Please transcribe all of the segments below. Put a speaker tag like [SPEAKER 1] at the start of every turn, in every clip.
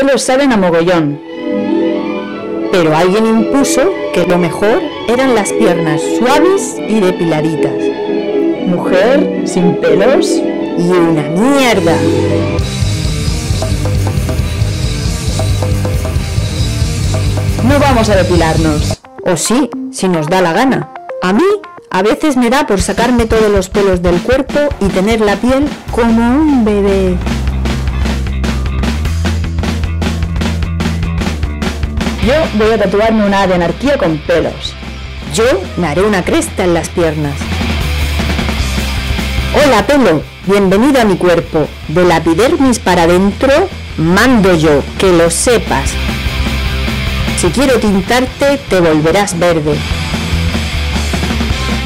[SPEAKER 1] pelos saben a mogollón. Pero alguien impuso que lo mejor eran las piernas suaves y depiladitas. Mujer sin pelos y una mierda. No vamos a depilarnos. O sí, si nos da la gana. A mí, a veces me da por sacarme todos los pelos del cuerpo y tener la piel como un bebé. Yo voy a tatuarme una A de anarquía con pelos. Yo me haré una cresta en las piernas. Hola pelo, bienvenido a mi cuerpo. De la epidermis para adentro, mando yo, que lo sepas. Si quiero tintarte, te volverás verde.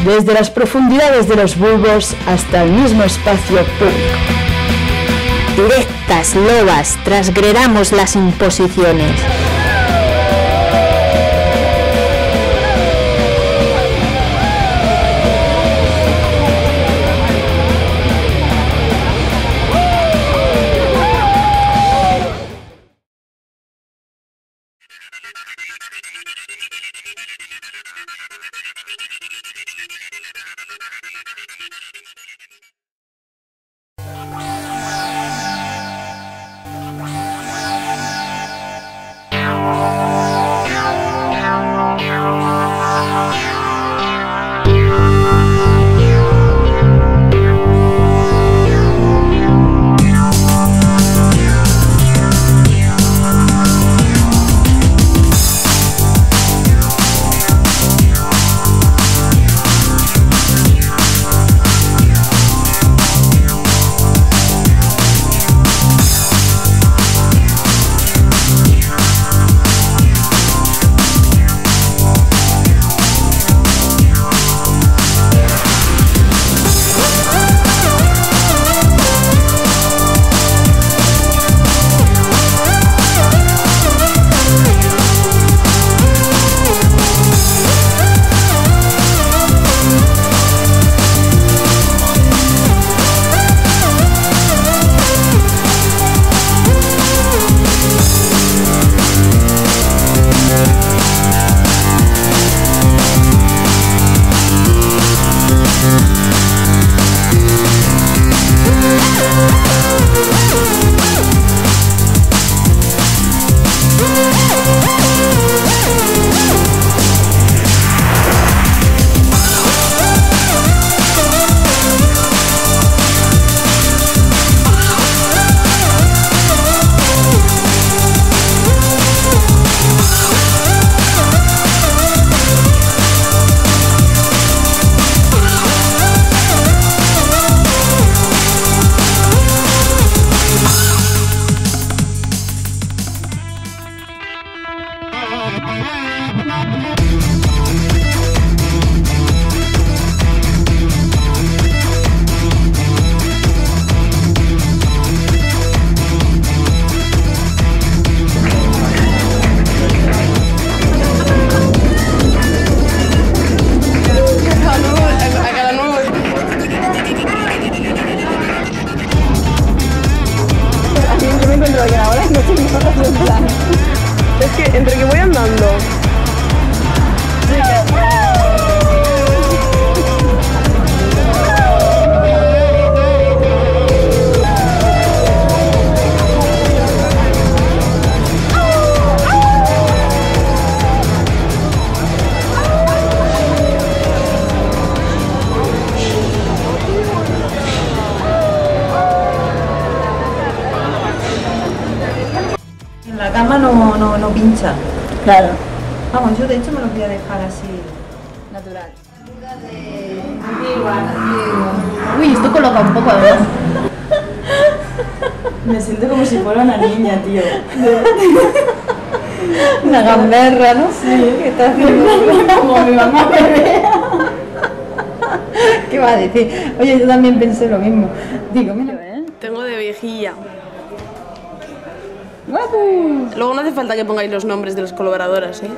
[SPEAKER 1] Desde las profundidades de los bulbos hasta el mismo espacio punk. Directas, lobas, transgredamos las imposiciones.
[SPEAKER 2] Es que entre que voy andando.
[SPEAKER 3] En la cama no pincha.
[SPEAKER 1] Claro.
[SPEAKER 3] Vamos, yo de hecho me lo voy a dejar así
[SPEAKER 1] Natural.
[SPEAKER 4] Uy, esto coloca un poco, ¿verdad?
[SPEAKER 3] Me siento como si fuera una niña, tío.
[SPEAKER 1] Una gamberra, ¿no?
[SPEAKER 3] Sí, que está haciendo como mi mamá me vea.
[SPEAKER 1] ¿Qué va a decir? Oye, yo también pensé lo mismo. Digo, mira,
[SPEAKER 2] Tengo de viejilla.
[SPEAKER 1] ¡guapo!
[SPEAKER 2] Luego no hace falta que pongáis los nombres de las colaboradoras, ¿eh?